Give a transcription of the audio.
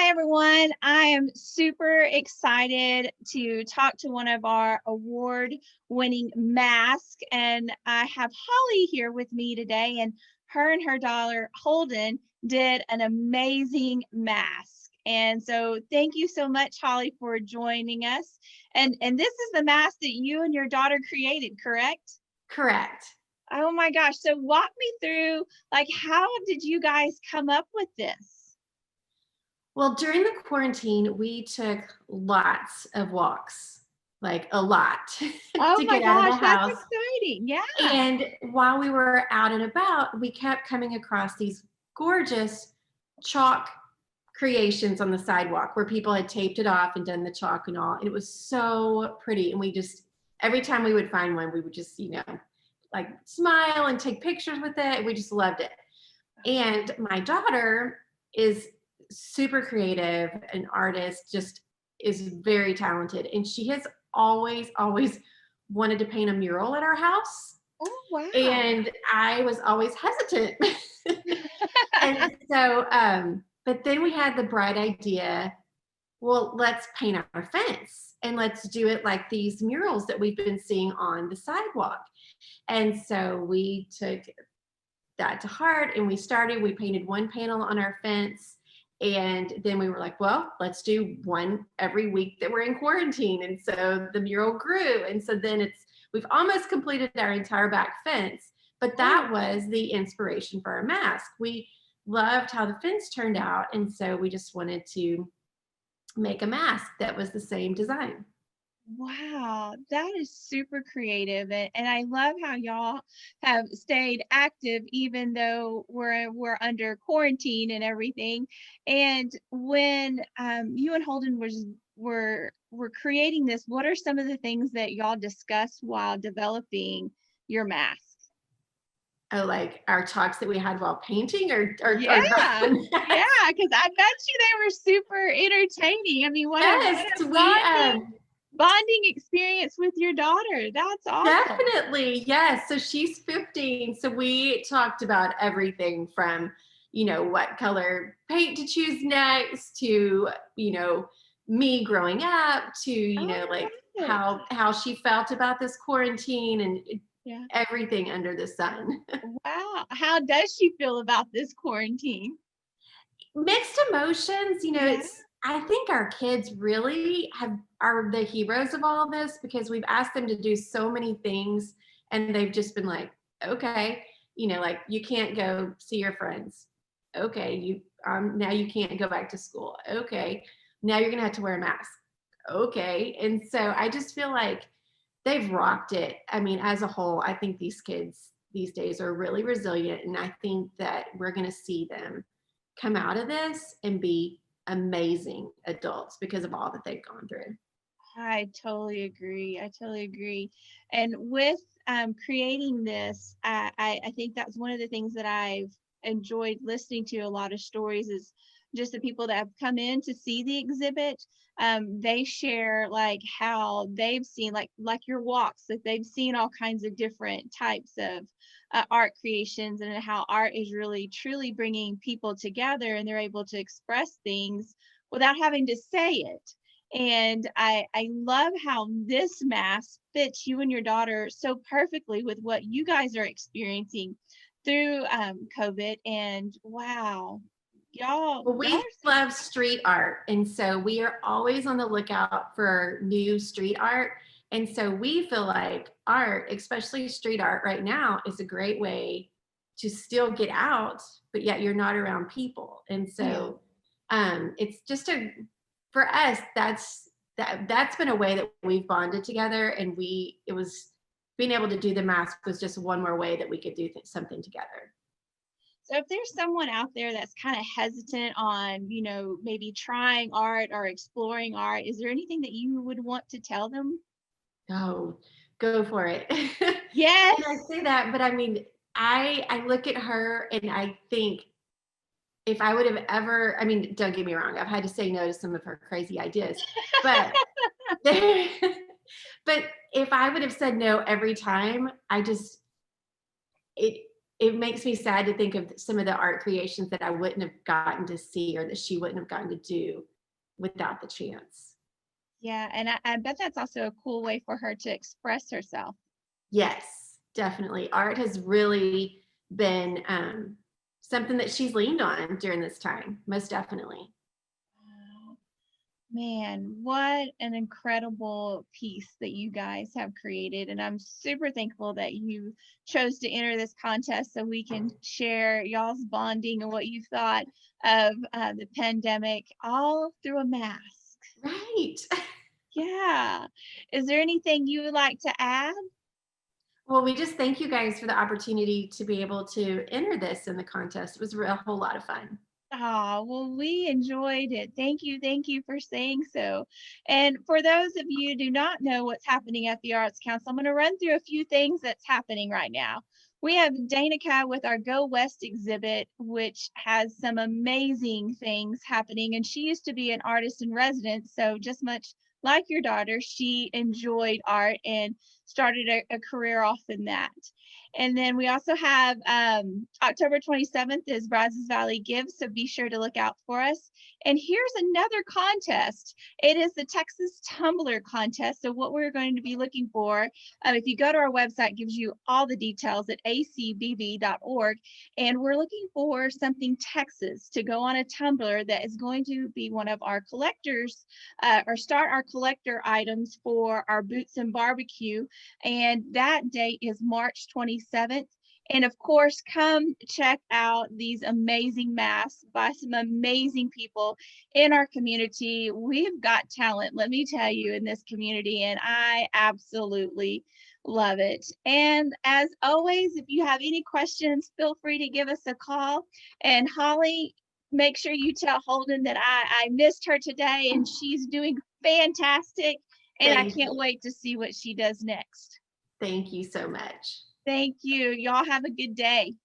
Hi, everyone. I am super excited to talk to one of our award-winning masks, and I have Holly here with me today, and her daughter Holden did an amazing mask. And so thank you so much, Holly, for joining us. And this is the mask that you and your daughter created, correct? Correct. Oh my gosh. So walk me through, like, how did you guys come up with this? Well, during the quarantine, we took lots of walks, like a lot, Oh to my get out of the gosh, that's house. exciting. Yeah. And while we were out and about, we kept coming across these gorgeous chalk creations on the sidewalk where people had taped it off and done the chalk and all. And it was so pretty. And we just, every time we would find one, we would just, like smile and take pictures with it. We just loved it. And my daughter is super creative, an artist, just is very talented. And she has always wanted to paint a mural at our house. Oh, wow. And I was always hesitant. And so, but then we had the bright idea, well, let's paint our fence and let's do it like these murals that we've been seeing on the sidewalk. And so we took that to heart and we painted one panel on our fence. And then we were like, well, let's do one every week that we're in quarantine. And so the mural grew. And so then we've almost completed our entire back fence, but that was the inspiration for our mask. We loved how the fence turned out. And so we just wanted to make a mask that was the same design. Wow, that is super creative. And I love how y'all have stayed active even though we're under quarantine and everything. And when you and Holden were creating this, what are some of the things that y'all discussed while developing your mask? Oh, like our talks that we had while painting or Yeah, mask? yeah, because I bet you they were super entertaining. I mean, what Yes, a we bonding experience with your daughter. That's awesome. definitely, yes. So she's 15. So we talked about everything from, what color paint to choose next to, me growing up to, I like love it. how she felt about this quarantine and Yeah. everything under the sun. Wow. How does she feel about this quarantine? Mixed emotions, Yeah. I think our kids really are the heroes of all this because we've asked them to do so many things and they've just been like, okay, like you can't go see your friends. Okay, now you can't go back to school. Okay, now you're gonna have to wear a mask. Okay. And so I just feel like they've rocked it. I mean, as a whole, I think these kids these days are really resilient. And I think that we're going to see them come out of this and be amazing adults because of all that they've gone through. I totally agree. I totally agree. And with creating this, I think that's one of the things that I've enjoyed listening to a lot of stories is just the people that have come in to see the exhibit. They share like how they've seen like your walks, that they've seen all kinds of different types of art creations and how art is really truly bringing people together and they're able to express things without having to say it. And I love how this mask fits you and your daughter so perfectly with what you guys are experiencing through COVID. And wow, Well, y'all we are love street art. And so we are always on the lookout for new street art. And so we feel like art, especially street art right now, is a great way to still get out, but yet you're not around people. And yeah. so it's just for us, that's been a way that we've bonded together. And it was being able to do the mask was just one more way that we could do something together. So if there's someone out there that's kind of hesitant on, maybe trying art or exploring art, is there anything that you would want to tell them? Oh, go for it. And I Yes. say that, but I mean, I look at her and I think if I would have ever, I mean, don't get me wrong, I've had to say no to some of her crazy ideas, but but if I would have said no every time, it it makes me sad to think of some of the art creations that I wouldn't have gotten to see or that she wouldn't have gotten to do without the chance. Yeah, and I bet that's also a cool way for her to express herself. Yes, definitely. Art has really been something that she's leaned on during this time, most definitely. Wow. Man, what an incredible piece that you guys have created. And I'm super thankful that you chose to enter this contest so we can share y'all's bonding and what you thought of the pandemic all through a mask. Right. Yeah. Is there anything you would like to add? Well, we just thank you guys for the opportunity to be able to enter this in the contest. It was a whole lot of fun. Ah, well, we enjoyed it. Thank you for saying so. And for those of you who do not know what's happening at the Arts Council, I'm going to run through a few things that's happening right now. We have Danica with our Go West exhibit, which has some amazing things happening. And she used to be an artist in residence, so just much like your daughter, she enjoyed art and started a career off in that. And then we also have October 27th is Brazos Valley Gives, so be sure to look out for us. And here's another contest. It is the Texas Tumbler contest. So what we're going to be looking for, if you go to our website, it gives you all the details at acbb.org. And we're looking for something Texas to go on a tumbler that is going to be one of our collectors or start our collector items for our Boots and Barbecue. And that date is March 27th. And of course, come check out these amazing masks by some amazing people in our community. We've got talent, let me tell you, in this community, and I absolutely love it. And as always, if you have any questions, feel free to give us a call. And Holly, make sure you tell Holden that I missed her today and she's doing fantastic. And I Thank can't you. wait to see what she does next. Thank you so much. Thank you. Y'all have a good day.